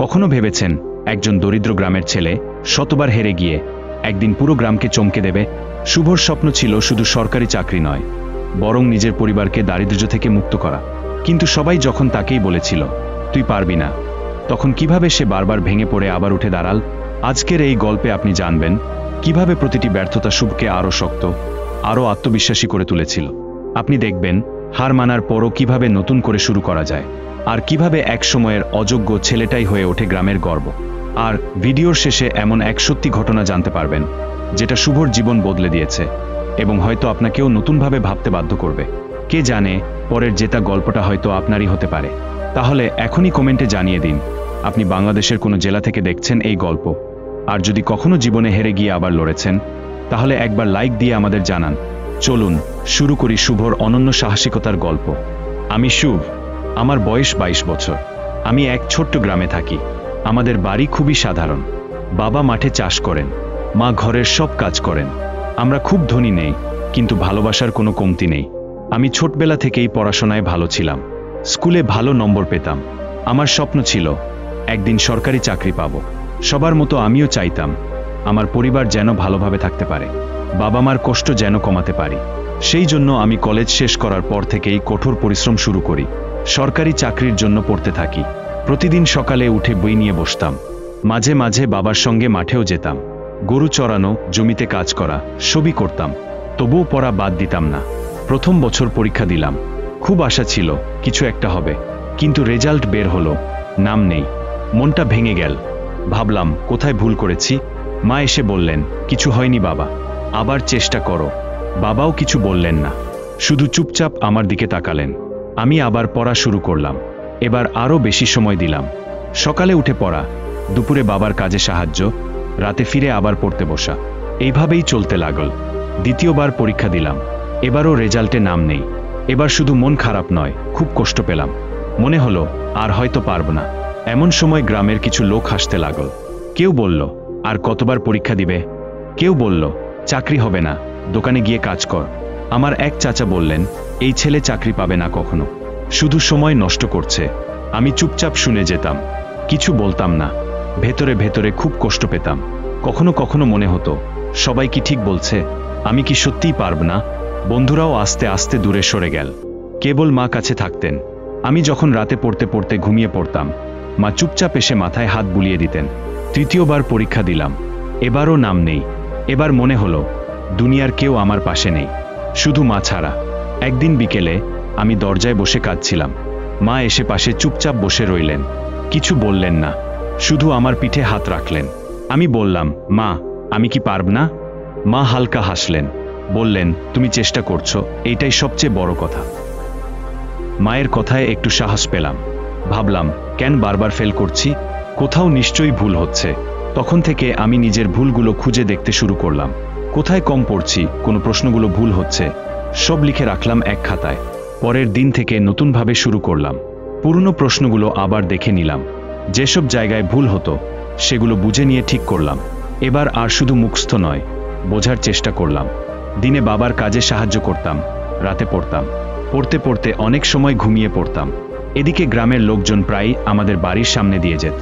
কখনো ভেবেছেন একজন দরিদ্র গ্রামের ছেলে শতবার হেরে গিয়ে একদিন পুরো গ্রামকে চমকে দেবে? শুভর স্বপ্ন ছিল শুধু সরকারি চাকরি নয়, বরং নিজের পরিবারকে দারিদ্র্য থেকে মুক্ত করা। কিন্তু সবাই যখন তাকেই বলেছিল তুই পারবি না, তখন কিভাবে সে বারবার ভেঙে পড়ে আবার উঠে দাঁড়াল। আজকের এই গল্পে আপনি জানবেন কিভাবে প্রতিটি ব্যর্থতা শুভকে আরও শক্ত, আরও আত্মবিশ্বাসী করে তুলেছিল। আপনি দেখবেন হার মানার পরও কিভাবে নতুন করে শুরু করা যায়, আর কিভাবে এক সময়ের অযোগ্য ছেলেটাই হয়ে ওঠে গ্রামের গর্ব। আর ভিডিওর শেষে এমন এক সত্যি ঘটনা জানতে পারবেন যেটা শুভর জীবন বদলে দিয়েছে এবং হয়তো আপনাকেও নতুনভাবে ভাবতে বাধ্য করবে। কে জানে পরের জেতা গল্পটা হয়তো আপনারই হতে পারে। তাহলে এখনই কমেন্টে জানিয়ে দিন আপনি বাংলাদেশের কোনো জেলা থেকে দেখছেন এই গল্প, আর যদি কখনো জীবনে হেরে গিয়ে আবার লড়েছেন তাহলে একবার লাইক দিয়ে আমাদের জানান। চলুন শুরু করি শুভর অনন্য সাহসিকতার গল্প। আমি শুভ, আমার বয়স 22 বছর। আমি এক ছোট্ট গ্রামে থাকি। আমাদের বাড়ি খুবই সাধারণ। বাবা মাঠে চাষ করেন, মা ঘরের সব কাজ করেন। আমরা খুব ধনী নেই, কিন্তু ভালোবাসার কোনো কমতি নেই। আমি ছোটবেলা থেকেই পড়াশোনায় ভালো ছিলাম, স্কুলে ভালো নম্বর পেতাম। আমার স্বপ্ন ছিল একদিন সরকারি চাকরি পাব। সবার মতো আমিও চাইতাম আমার পরিবার যেন ভালোভাবে থাকতে পারে, বাবা মার কষ্ট যেন কমাতে পারি। সেই জন্য আমি কলেজ শেষ করার পর থেকেই কঠোর পরিশ্রম শুরু করি। সরকারি চাকরির জন্য পড়তে থাকি। প্রতিদিন সকালে উঠে বই নিয়ে বসতাম। মাঝে মাঝে বাবার সঙ্গে মাঠেও যেতাম। গরু চড়ানো, জমিতে কাজ করা সবই করতাম। তবুও পড়া বাদ দিতাম না। প্রথম বছর পরীক্ষা দিলাম। খুব আশা ছিল কিছু একটা হবে, কিন্তু রেজাল্ট বের হলো, নাম নেই। মনটা ভেঙে গেল। ভাবলাম কোথায় ভুল করেছি। মা এসে বললেন কিছু হয়নি বাবা, আবার চেষ্টা করো। বাবাও কিছু বললেন না, শুধু চুপচাপ আমার দিকে তাকালেন। আমি আবার পড়া শুরু করলাম। এবার আরও বেশি সময় দিলাম। সকালে উঠে পড়া, দুপুরে বাবার কাজে সাহায্য, রাতে ফিরে আবার পড়তে বসা। এইভাবেই চলতে লাগল। দ্বিতীয়বার পরীক্ষা দিলাম। এবারও রেজাল্টে নাম নেই। এবার শুধু মন খারাপ নয়, খুব কষ্ট পেলাম। মনে হলো আর হয়তো পারব না। এমন সময় গ্রামের কিছু লোক হাসতে লাগল। কেউ বলল আর কতবার পরীক্ষা দিবে। কেউ বলল চাকরি হবে না, দোকানে গিয়ে কাজ কর। আমার এক চাচা বললেন এই ছেলে চাকরি পাবে না কখনো, শুধু সময় নষ্ট করছে। আমি চুপচাপ শুনে যেতাম, কিছু বলতাম না। ভেতরে ভেতরে খুব কষ্ট পেতাম। কখনো কখনো মনে হতো সবাই কি ঠিক বলছে, আমি কি সত্যিই পারব না। বন্ধুরাও আস্তে আস্তে দূরে সরে গেল। কেবল মা কাছে থাকতেন। আমি যখন রাতে পড়তে পড়তে ঘুমিয়ে পড়তাম, মা চুপচাপ এসে মাথায় হাত বুলিয়ে দিতেন। তৃতীয়বার পরীক্ষা দিলাম। এবারও নাম নেই। এবার মনে হলো দুনিয়ার কেউ আমার পাশে নেই, শুধু মা ছাড়া। একদিন বিকেলে আমি দরজায় বসে কাঁদছিলাম। মা এসে পাশে চুপচাপ বসে রইলেন, কিছু বললেন না, শুধু আমার পিঠে হাত রাখলেন। আমি বললাম মা, আমি কি পারব না? মা হালকা হাসলেন, বললেন তুমি চেষ্টা করছো, এইটাই সবচেয়ে বড় কথা। মায়ের কথায় একটু সাহস পেলাম। ভাবলাম কেন বারবার ফেল করছি, কোথাও নিশ্চয়ই ভুল হচ্ছে। তখন থেকে আমি নিজের ভুলগুলো খুঁজে দেখতে শুরু করলাম। কোথায় কম পড়ছি, কোনো প্রশ্নগুলো ভুল হচ্ছে, সব লিখে রাখলাম এক খাতায়। পরের দিন থেকে নতুনভাবে শুরু করলাম। পুরনো প্রশ্নগুলো আবার দেখে নিলাম। যেসব জায়গায় ভুল হতো সেগুলো বুঝে নিয়ে ঠিক করলাম। এবার আর শুধু মুখস্থ নয়, বোঝার চেষ্টা করলাম। দিনে বাবার কাজে সাহায্য করতাম, রাতে পড়তাম। পড়তে পড়তে অনেক সময় ঘুমিয়ে পড়তাম। এদিকে গ্রামের লোকজন প্রায় আমাদের বাড়ির সামনে দিয়ে যেত।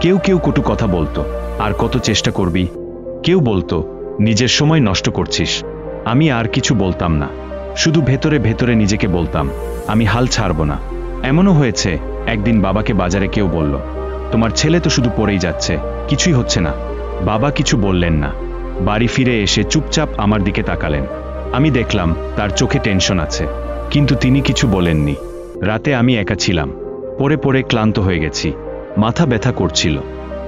কেউ কেউ কটু কথা বলতো, আর কত চেষ্টা করবি। কেউ বলতো নিজের সময় নষ্ট করছিস। আমি আর কিছু বলতাম না, শুধু ভেতরে ভেতরে নিজেকে বলতাম আমি হাল ছাড়ব না। এমনও হয়েছে একদিন বাবাকে বাজারে কেউ বলল তোমার ছেলে তো শুধু পড়েই যাচ্ছে, কিছুই হচ্ছে না। বাবা কিছু বললেন না। বাড়ি ফিরে এসে চুপচাপ আমার দিকে তাকালেন। আমি দেখলাম তার চোখে টেনশন আছে, কিন্তু তিনি কিছু বলেননি। রাতে আমি একা ছিলাম। পড়ে পড়ে ক্লান্ত হয়ে গেছি, মাথা ব্যথা করছিল।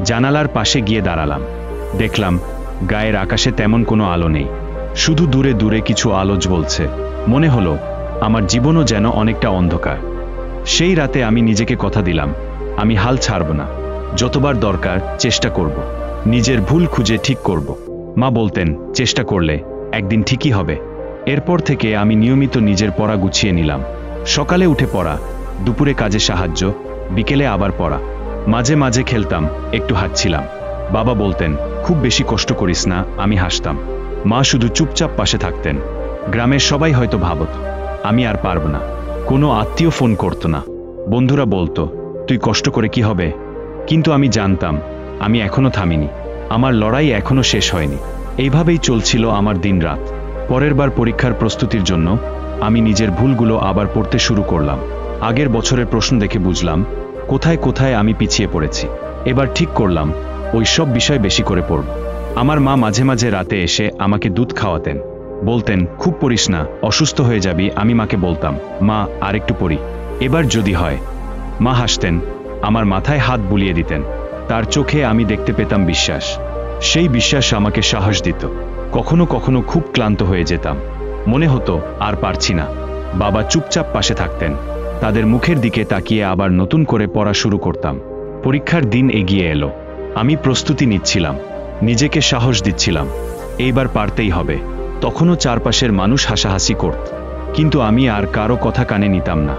জানালার পাশে গিয়ে দাঁড়ালাম। দেখলাম গায়ের আকাশে তেমন কোনো আলো নেই, শুধু দূরে দূরে কিছু আলো জ্বলছে। মনে হলো আমার জীবনও যেন অনেকটা অন্ধকার। সেই রাতে আমি নিজেকে কথা দিলাম আমি হাল ছাড়ব না, যতবার দরকার চেষ্টা করব, নিজের ভুল খুঁজে ঠিক করব। মা বলতেন চেষ্টা করলে একদিন ঠিকই হবে। এরপর থেকে আমি নিয়মিত নিজের পড়া গুছিয়ে নিলাম। সকালে উঠে পড়া, দুপুরে কাজে সাহায্য, বিকেলে আবার পড়া। মাঝে মাঝে খেলতাম, একটু হাঁটছিলাম। বাবা বলতেন খুব বেশি কষ্ট করিস না, আমি হাসতাম। মা শুধু চুপচাপ পাশে থাকতেন। গ্রামের সবাই হয়তো ভাবত আমি আর পারব না। কোনো আত্মীয় ফোন করতো না। বন্ধুরা বলতো তুই কষ্ট করে কি হবে, কিন্তু আমি জানতাম আমি এখনো থামিনি, আমার লড়াই এখনো শেষ হয়নি। এইভাবেই চলছিল আমার দিনরাত। পরের বার পরীক্ষার প্রস্তুতির জন্য আমি নিজের ভুলগুলো আবার পড়তে শুরু করলাম। আগের বছরের প্রশ্ন দেখে বুঝলাম কোথায় কোথায় আমি পিছিয়ে পড়েছি। এবার ঠিক করলাম ওই সব বিষয় বেশি করে পড়ব। আমার মা মাঝে মাঝে রাতে এসে আমাকে দুধ খাওয়াতেন, বলতেন খুব পড়িস না, অসুস্থ হয়ে যাবি। আমি মাকে বলতাম, মা আর একটু পড়ি, এবার যদি হয়। মা হাসতেন, আমার মাথায় হাত বুলিয়ে দিতেন। তার চোখে আমি দেখতে পেতাম বিশ্বাস। সেই বিশ্বাস আমাকে সাহস দিত। কখনো কখনো খুব ক্লান্ত হয়ে যেতাম, মনে হতো আর পারছি না। বাবা চুপচাপ পাশে থাকতেন, তাদের মুখের দিকে তাকিয়ে আবার নতুন করে পড়া শুরু করতাম। পরীক্ষার দিন এগিয়ে এলো, আমি প্রস্তুতি নিচ্ছিলাম, নিজেকে সাহস দিচ্ছিলাম, এইবার পারতেই হবে। তখনও চারপাশের মানুষ হাসাহাসি করত, কিন্তু আমি আর কারো কথা কানে নিতাম না,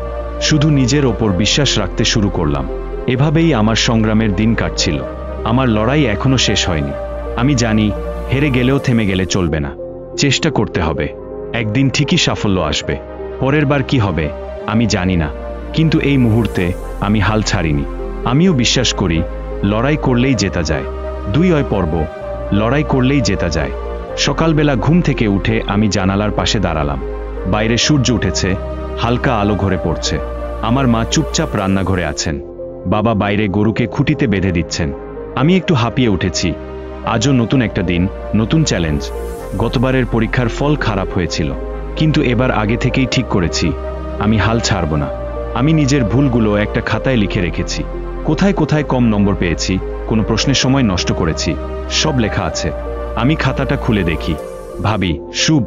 শুধু নিজের ওপর বিশ্বাস রাখতে শুরু করলাম। এভাবেই আমার সংগ্রামের দিন কাটছিল। আমার লড়াই এখনো শেষ হয়নি। আমি জানি হেরে গেলেও থেমে গেলে চলবে না, চেষ্টা করতে হবে। একদিন ঠিকই সাফল্য আসবে। পরের বার কি হবে আমি জানি না, কিন্তু এই মুহূর্তে আমি হাল ছাড়িনি। আমিও বিশ্বাস করি লড়াই করলেই জেতা যায়। 2 পর্ব, লড়াই করলেই জেতা যায়। সকালবেলা ঘুম থেকে উঠে আমি জানালার পাশে দাঁড়ালাম। বাইরে সূর্য উঠেছে, হালকা আলো ঘরে পড়ছে। আমার মা চুপচাপ রান্নাঘরে আছেন, বাবা বাইরে গরুকে খুঁটিতে বেঁধে দিচ্ছেন। আমি একটু হাঁপিয়ে উঠেছি। আজও নতুন একটা দিন, নতুন চ্যালেঞ্জ। গতবারের পরীক্ষার ফল খারাপ হয়েছিল, কিন্তু এবার আগে থেকেই ঠিক করেছি আমি হাল ছাড়ব না। আমি নিজের ভুলগুলো একটা খাতায় লিখে রেখেছি। কোথায় কোথায় কম নম্বর পেয়েছি, কোনো প্রশ্নের সময় নষ্ট করেছি, সব লেখা আছে। আমি খাতাটা খুলে দেখি, ভাবি শুভ,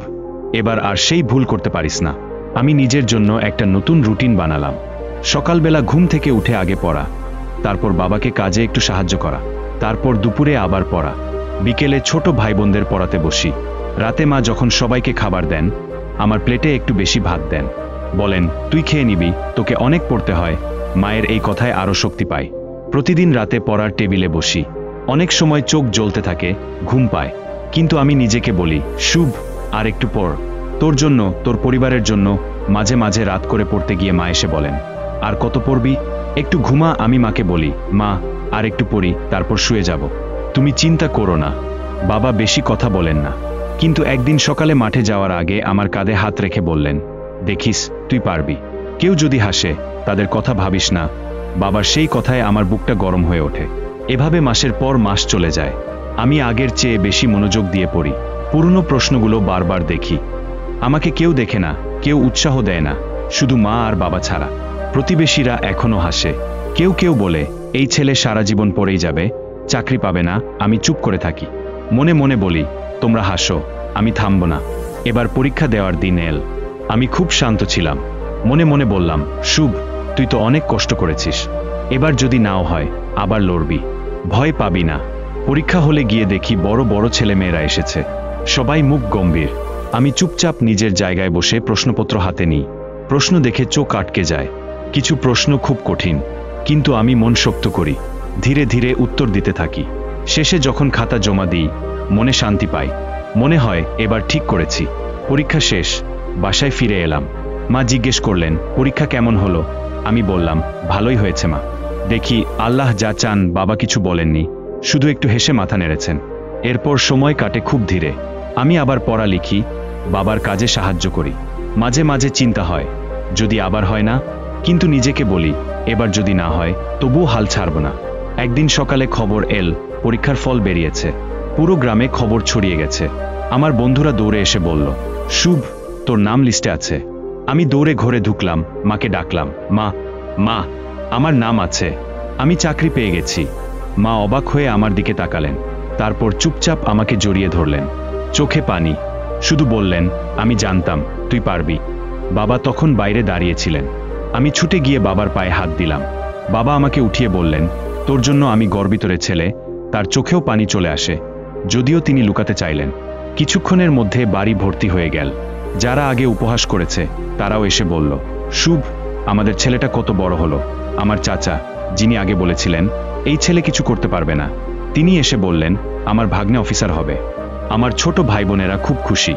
এবার আর সেই ভুল করতে পারিস না। আমি নিজের জন্য একটা নতুন রুটিন বানালাম। সকালবেলা ঘুম থেকে উঠে আগে পড়া, তারপর বাবাকে কাজে একটু সাহায্য করা, তারপর দুপুরে আবার পড়া, বিকেলে ছোট ভাই বোনদের পড়াতে বসি। রাতে মা যখন সবাইকে খাবার দেন আমার প্লেটে একটু বেশি ভাত দেন, বলেন তুই খেয়ে নিবি, তোকে অনেক পড়তে হয়। মায়ের এই কথায় আরও শক্তি পাই। প্রতিদিন রাতে পড়ার টেবিলে বসি। অনেক সময় চোখ জ্বলতে থাকে, ঘুম পায়, কিন্তু আমি নিজেকে বলি শুভ আর একটু পড়, তোর জন্য, তোর পরিবারের জন্য। মাঝে মাঝে রাত করে পড়তে গিয়ে মা এসে বলেন আর কত পড়বি, একটু ঘুমা। আমি মাকে বলি মা আর একটু পড়ি, তারপর শুয়ে যাব, তুমি চিন্তা করো না। বাবা বেশি কথা বলেন না, কিন্তু একদিন সকালে মাঠে যাওয়ার আগে আমার কাঁধে হাত রেখে বললেন, দেখিস তুই পারবি, কেউ যদি হাসে তাদের কথা ভাবিস না। বাবার সেই কথায় আমার বুকটা গরম হয়ে ওঠে। এভাবে মাসের পর মাস চলে যায়। আমি আগের চেয়ে বেশি মনোযোগ দিয়ে পড়ি, পুরনো প্রশ্নগুলো বারবার দেখি। আমাকে কেউ দেখে না, কেউ উৎসাহ দেয় না, শুধু মা আর বাবা ছাড়া। প্রতিবেশীরা এখনো হাসে, কেউ কেউ বলে এই ছেলে সারা জীবন পড়েই যাবে, চাকরি পাবে না। আমি চুপ করে থাকি, মনে মনে বলি তোমরা হাসো, আমি থামব না। এবার পরীক্ষা দেওয়ার দিন এল। আমি খুব শান্ত ছিলাম, মনে মনে বললাম শুভ, তুই তো অনেক কষ্ট করেছিস, এবার যদি নাও হয় আবার লড়বি, ভয় পাবি না। পরীক্ষা হলে গিয়ে দেখি বড় বড় ছেলেমেয়েরা এসেছে, সবাই মুখ গম্ভীর। আমি চুপচাপ নিজের জায়গায় বসে প্রশ্নপত্র হাতে নিই। প্রশ্ন দেখে চোখ আটকে যায়। কিছু প্রশ্ন খুব কঠিন, কিন্তু আমি মন শক্ত করি, ধীরে ধীরে উত্তর দিতে থাকি। শেষে যখন খাতা জমা দিই মনে শান্তি পাই, মনে হয় এবার ঠিক করেছি। পরীক্ষা শেষ, বাসায় ফিরে এলাম। মা জিজ্ঞেস করলেন পরীক্ষা কেমন হলো। আমি বললাম ভালোই হয়েছে মা। দেখি আল্লাহ যা চান। বাবা কিছু বলেননি, শুধু একটু হেসে মাথা নেড়েছেন। এরপর সময় কাটে খুব ধীরে। আমি আবার পড়া লিখি, বাবার কাজে সাহায্য করি। মাঝে মাঝে চিন্তা হয় যদি আবার হয় না, কিন্তু নিজেকে বলি এবার যদি না হয় তবুও হাল ছাড়ব না। একদিন সকালে খবর এল পরীক্ষার ফল বেরিয়েছে। পুরো গ্রামে খবর ছড়িয়ে গেছে। আমার বন্ধুরা দৌড়ে এসে বলল শুভ, তোর নাম লিস্টে আছে। আমি দৌড়ে ঘরে ঢুকলাম, মাকে ডাকলাম মা, মা আমার নাম আছে, আমি চাকরি পেয়ে গেছি। মা অবাক হয়ে আমার দিকে তাকালেন, তারপর চুপচাপ আমাকে জড়িয়ে ধরলেন, চোখে পানি, শুধু বললেন আমি জানতাম তুই পারবি। বাবা তখন বাইরে দাঁড়িয়েছিলেন। আমি ছুটে গিয়ে বাবার পায়ে হাত দিলাম। বাবা আমাকে উঠিয়ে বললেন তোর জন্য আমি গর্বিত রে ছেলে। তার চোখেও পানি চলে আসে, যদিও তিনি লুকাতে চাইলেন। কিছুক্ষণের মধ্যে বাড়ি ভর্তি হয়ে গেল। যারা আগে উপহাস করেছে তারাও এসে বলল শুভ, আমাদের ছেলেটা কত বড় হলো। আমার চাচা, যিনি আগে বলেছিলেন এই ছেলে কিছু করতে পারবে না, তিনি এসে বললেন আমার ভাগ্নে অফিসার হবে। আমার ছোট ভাই বোনেরা খুব খুশি।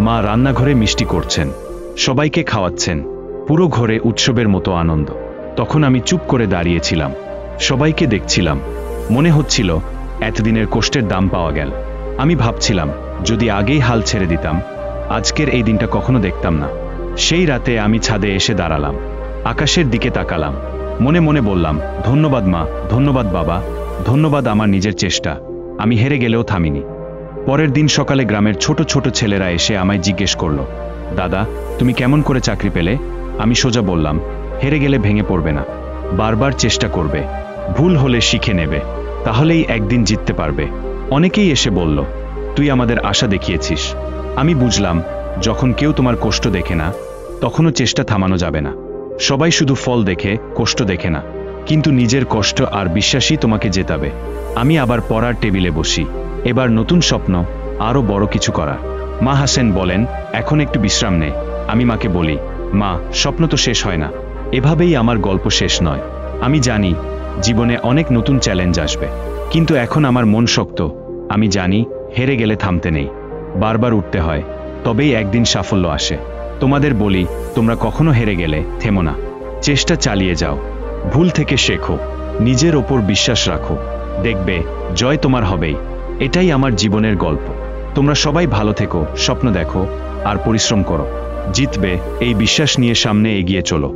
মা রান্নাঘরে মিষ্টি করছেন, সবাইকে খাওয়াচ্ছেন, পুরো ঘরে উৎসবের মতো আনন্দ। তখন আমি চুপ করে দাঁড়িয়েছিলাম, সবাইকে দেখছিলাম। মনে হচ্ছিল এতদিনের কষ্টের দাম পাওয়া গেল। আমি ভাবছিলাম, যদি আগেই হাল ছেড়ে দিতাম, আজকের এই দিনটা কখনো দেখতাম না। সেই রাতে আমি ছাদে এসে দাঁড়ালাম, আকাশের দিকে তাকালাম, মনে মনে বললাম, ধন্যবাদ মা, ধন্যবাদ বাবা, ধন্যবাদ আমার নিজের চেষ্টা। আমি হেরে গেলেও থামিনি। পরের দিন সকালে গ্রামের ছোট ছোট ছেলেরা এসে আমায় জিজ্ঞেস করল, দাদা, তুমি কেমন করে চাকরি পেলে? আমি সোজা বললাম, হেরে গেলে ভেঙে পড়বে না, বারবার চেষ্টা করবে, ভুল হলে শিখে নেবে, তাহলেই একদিন জিততে পারবে। অনেকেই এসে বলল, তুই আমাদের আশা দেখিয়েছিস। আমি বুঝলাম, যখন কেউ তোমার কষ্ট দেখে না, তখনও চেষ্টা থামানো যাবে না। সবাই শুধু ফল দেখে, কষ্ট দেখে না, কিন্তু নিজের কষ্ট আর বিশ্বাসই তোমাকে জেতাবে। আমি আবার পড়ার টেবিলে বসি, এবার নতুন স্বপ্ন, আরও বড় কিছু করার। মা হাসেন, বলেন, এখন একটু বিশ্রাম নে। আমি মাকে বলি, মা, স্বপ্ন তো শেষ হয় না। এভাবেই আমার গল্প শেষ নয়। আমি জানি জীবনে অনেক নতুন চ্যালেঞ্জ আসবে, কিন্তু এখন আমার মন শক্ত। আমি জানি হেরে গেলে থামতে নেই, বারবার উঠতে হয়, তবেই একদিন সাফল্য আসে। তোমাদের বলি, তোমরা কখনো হেরে গেলে থেমো না, চেষ্টা চালিয়ে যাও, ভুল থেকে শেখো, নিজের ওপর বিশ্বাস রাখো, দেখবে জয় তোমার হবেই। এটাই আমার জীবনের গল্প। তোমরা সবাই ভালো থেকো, স্বপ্ন দেখো আর পরিশ্রম করো। জিতবে এই বিশ্বাস নিয়ে সামনে এগিয়ে চলো।